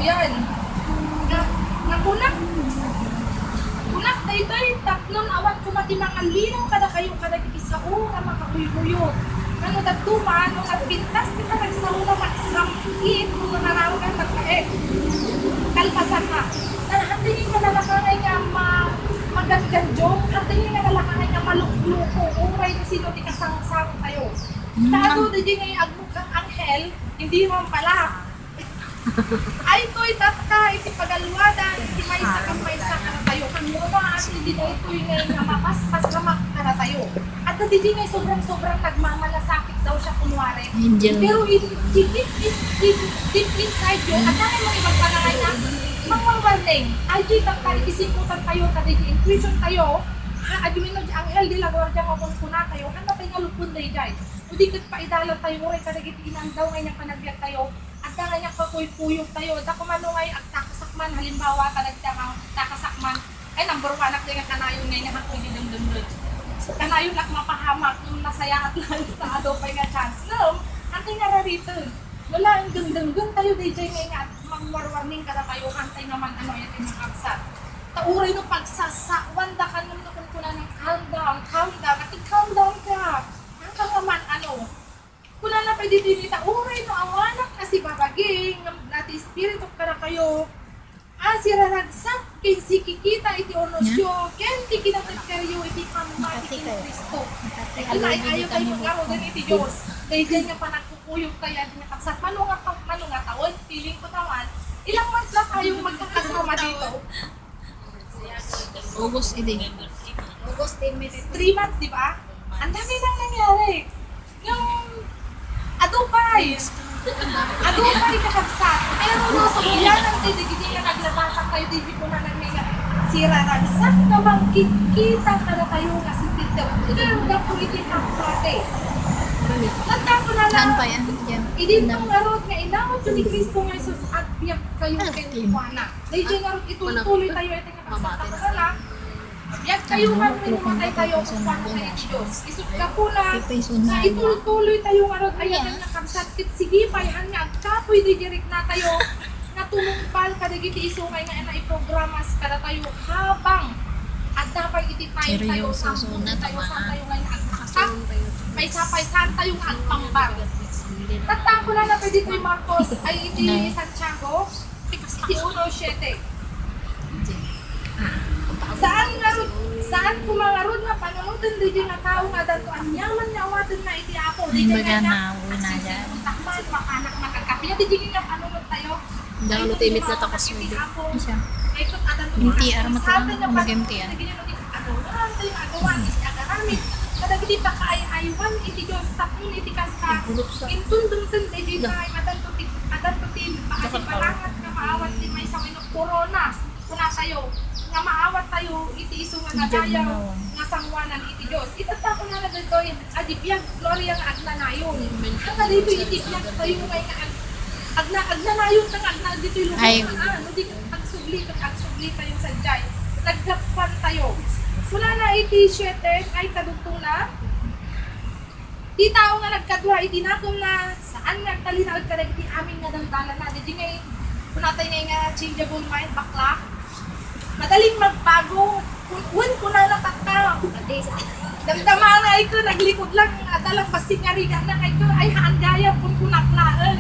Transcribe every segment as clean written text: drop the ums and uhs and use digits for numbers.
yan. Nakunak daytoy tatlon awat kumatimangan linaw kada kayo kada kipisa nga makakuyuyot. Ano dagtuman nung nagpintas kita nagsaw na magsamkit kung nanaraw ka magkaek. Kalpasan na. Nahandingin ka nalakangay nga magagganjong, handingin ka nalakangay nga malukluko, uray na sino di kasangsang tayo. Tato di ngayon agmug kang anghel, hindi mo pala. Ay to'y tatka, iti pagalwadan, iti maysa kang maysa ka tayo. Kung mo at hindi na ito'y ngayon nga mapaspas ramak ka tayo. At hindi ngayon sobrang nagmamalasakit daw siya kunwari. Pero deep inside yun, at dahil mo ibang panangay na, mangwang-warning, ay di tatka, itisiputan tayo, kada intuition tayo, adumin di anghel, di lagwardya nga kung kuna tayo, handa tayo nga lupon day day. Hindi kat paidalan tayo, uray kada itinang daw ngayon ang panagbiyak tayo, at nga niya kakuy-puyog tayo, da kumanungay at takasakman, halimbawa takasakman, ay number 1 ak nga kanayon ngayon nga hakoy dindum-dum. Kanayon nak mapahamak, yung nasaya at lang sa adopay nga chance. No, antay nga rarito. Wala ang dum-dum tayo, DJ ngayon nga, magwarwarning kada tayo, antay naman ano yan yung makabsat. Tauray no pagsasakwan da ka naman kung kuna ng calm down, at calm down ka. Ang naman ano, kuna na pwede dinita, uray no awanak na si babaging, nati spirito para kayo. Si raragsak, kay si kikita iti onosyo, kenti kinatagkaryo iti pamati iti Kristo. Ay ayaw kayo nga rin iti Diyos. Dahil dyan nga pa nagkukuyog kaya din nakapsat. Manunga taon, feeling ko naman, ilang months lang kayong magkakasama dito. August 3 months, di ba? Ang dami nang nangyari. Yung adupay kakabsat. Pero no, sa ilan ang titigigil na naglabasan kayo, di po na nangyayari. Sira ragsak naman kikita ka na tayo nga si Tito. Pero na po itinapate. Nagtapo na lang. Saan pa yan? Idin mong arot nga inawat ko ni Kristo nga Jesus at biyak kayo kay Tijuana. Dahil dyan arot ituloy tayo ito nga kakabsat ka na. Biyak kayo nga minumatay tayo kung paano kayo Diyos. Isip ka po na ituloy tayo arot ayan nga kakabsat. Sige, payahan nga agkapoy di direct na tayo. Natulungpal kadagiti isungay nga na iprogramas kada tayo habang at dapat iti tayo sampun tayo sa tayo ngayon agkasak. May sapay saan tayo nga agpambar. Tatako na na pwede ito yung Marcos ay iti Santiago, iti 1:7. Saan kumangarod nga panamutan di nga tao nga dato ang yaman nga awadan na iti ako. Di nga na asisi utakman, makanak makakapya. Di nga panunod tayo. Jangan lutimit na takos mo din. Siya. MTR matulang mag-MTR. Kadagiti pa kaay-aywan, iti Diyos tapon, iti kasta. Intundum-tun, iti kaay madantutin, makasipalangat nga maawat di may sa minok corona. Kuna tayo, nga maawat tayo, iti iso nga nagayaw, nga sangwanan, iti Diyos. Itatako na na dito, adibiyag, gloria nga agnanayon. Hanga dito, itibiyag tayo ngay nga agnanayon ng agna dito yung lupa. Hindi agsubli tayo sa jay. Naggapan tayo. Wala na iti 7 ay kadugtong na. Di tao nga nagkadwa, itinatong na saan nga talinag ka iti aming nga dandalan na. Di ngay, kunatay nga changeable mind, bakla. Madaling magbago. Kung kuna na takta. Damdama na ito, naglikod lang. Adalang pasingarigan na ito ay haandaya kung kunaklaan.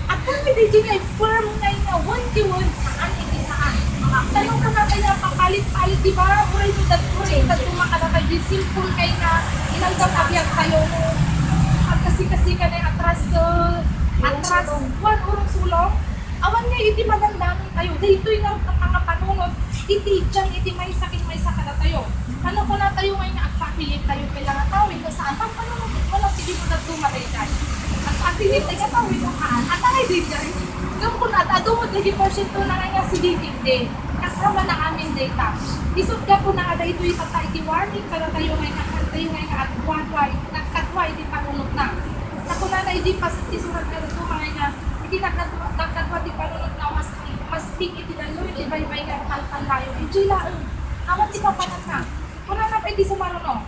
At kung hindi ngay firm ngay nga one-to-one saan iti saan. Tanong ko na kaya papalit-palit, di ba? Uray mo tumakala kayo, di simple kayo na ilang kapagyak tayo mo. At kasi ka na yung atras, urong sulong. Awan nga, iti magandamon tayo. Dito yung mga panunod, iti dyan, iti may sakit na tayo. Ano ko na tayo ngayon nga, agpapilit tayo kailangan tawin ko saan? Panunod, walang sige mo na tumatay tayo. At agpilit tayo tawin mo kaan. At ay din dyan. Yung kung adumod lagi porsyento na nga si Dating Day, kasama na aming data. Isot ka po na ada ito yung iti warning para tayo ngayon nagkadwa, iti panunod na. Sa kung na hindi pa isurat ka ito mga nga, hindi nagkadwa iti panunod na mas ting iti dalo, iti baybay nga kalpan tayo. Iti laang, amat iti papanan na. Kung na pwede sumaruno.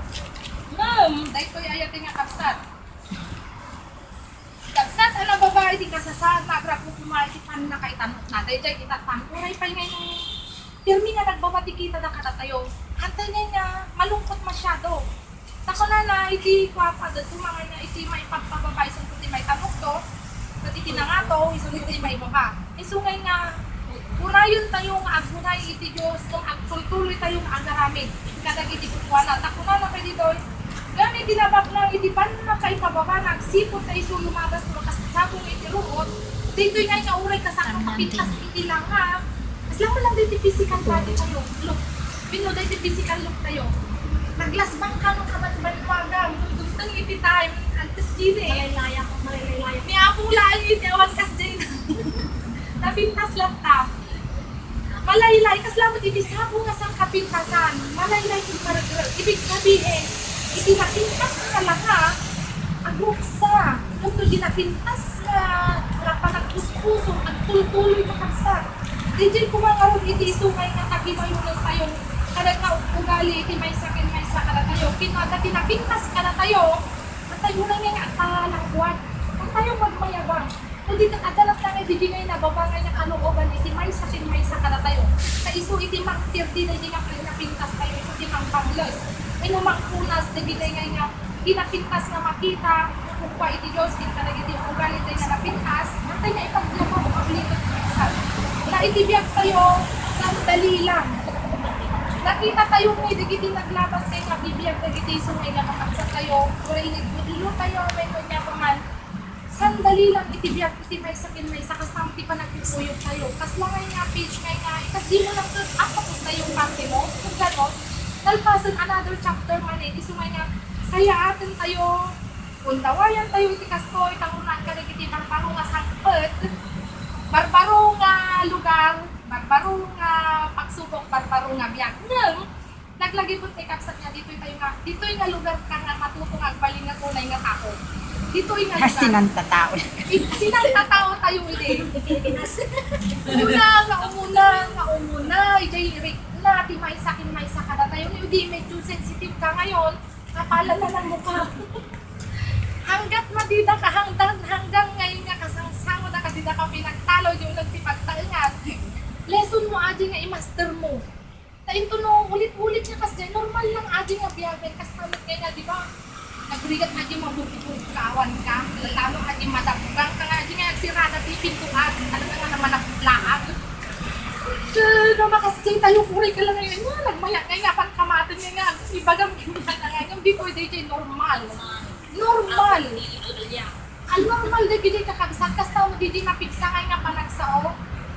Dahil ko yung ayating nga kapsat. Kapsat, ano babae di kasasaan, nagrapok maikipan na kay tanok na. Dahil dyan itatang, uray pa ngay nung pirmi nga nagbabati kita na katatayo. Hantay nga malungkot masyado. Tako na iti kwapa doon mga na iti may pagpababay sa iti may tanok to. At iti na nga to, isun iti may baba. Isungay nga, unayon tayong agunay iti Diyos kung agtuloy tayong agaramid. Kadag iti kukwana. Tako na kay dito. Gani tinabak lang iti pan na kay pababa, nagsipot na iso lumabas mo kasasabong iti ruot. Dito nga uray kasakang kapintas iti lang ha. As lang mo lang dito physical body tayo. Look, pinoday iti physical look tayo. Naglasbang ka nung kamatbanwagang, dugtang iti time, antes dine. Malaylaya ko, malaylaya. May apula iti awan kas dine. Napintas lang ta. Malaylay, kas lamot iti sabo nga sang kapintasan. Malaylay kung paragraph. Ibig sabihin, iti napintas ka lang ha, agruksa. Kung ito di napintas nga, panagpuspuso, at tuloy ka kapsa. Di kumangarong iti sungay nga tagimayunan tayo. Kada ka ugali, iti may sakin, may sa kada tayo. Kinada tinapintas ka na tayo, at tayo na nga talangguan. At tayo magmayabang. Kung di ka adalat lang, di ngay nababangay ng kalooban, iti may sakin, may sa kada tayo. Sa iso iti maktir, di na di nga pinapintas tayo, ito di mang panglos. Ay namang kunas, di ngay nga, pinapintas na makita, kung pa iti Diyos, di talaga iti ugali tayo na napintas, at tayo na ipaglama mo kablitot pinsan. Na itibiyag tayo, sandali lang. Nakita tayo mo, digiti naglaban tayo nga bibiyag, digiti sungay na makaksa tayo, or inigudilo tayo, may kanya pa man, sandali lang itibiyag, iti may sakin, may sakas na ti pa nagpipuyog tayo. Kas lang nga page nga, kas di mo lang tapos na yung parte mo, kung gano'n, nalpasan another chapter man iti sungay nga, sayaatin tayo, undawayan tayo iti kasto, itangunan ka digiti barbaro nga sangpet, barbaro nga lugar, barbaro nga pagsubok, barbaro nga biyag. Nang, naglagi po tayo kapsat nga, dito yung nga lugar ka nga matutong agbaling nga tunay nga tao. Dito yung nga lugar. Sinantatao. Sinantatao tayo hindi. Umuna, ijay na, di may sakin, may sakada tayo. Hindi, medyo sensitive ka ngayon, kapala na lang mukha. Hanggat madida ka, hanggang ngayon nga kasangsango na kasi ka pinagtalo, yung nagtipagtaingat. Lesson mo, adi nga i-master mo. Tainto no, ulit-ulit niya kasi normal lang adi nga biyagan. Kasi tamit ngayon nga, di ba? Nagrigat adi mabuti-buti kawan ka. Lalo adi madabugang ka nga, adi nga nagsirada tipintuan. Alam nga naman nakutlaan. Naman kasi tayo puri ka lang ngayon. Nagmayak nga nga, pangkamatin nga nga. Ibagam nga na nga. Yung di ko edi normal. Normal. Ang normal na gini kakabsat. Kasi tao di mapigsa nga panagsao.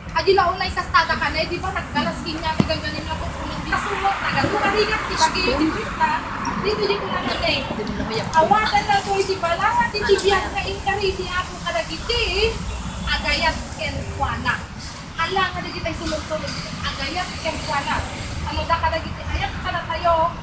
Adi launay kastada ka na, di ba naggalas kinya, nagaganin na kung kasulot, nagagalingat, di ba dito na nalay. Awagan na ko, di ba lang, at itibiyag na inkari, di ako kadagiti, agayat kenkwana. Ala nga na kita sulod-sulod, agayat kenkwana. Ano da kadagiti, ayat ka na tayo,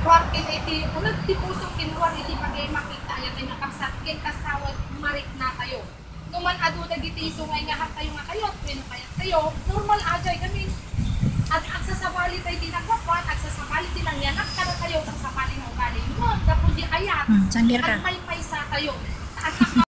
kuwarkin iti, unag ti pusong kinuwan, iti bagay makita, ayat ay nakapsatkin, kasawad, marik na tayo. Numan ado dagiti sungay nga hat tayo nga kayo, pwede kayat tayo, normal ajay kami. At agsasabali tayo dinagwapan, agsasabali din ang yanak ka na tayo, agsasabali ng ugali mo, tapos di ayat, Sanggir ka. at may sa tayo.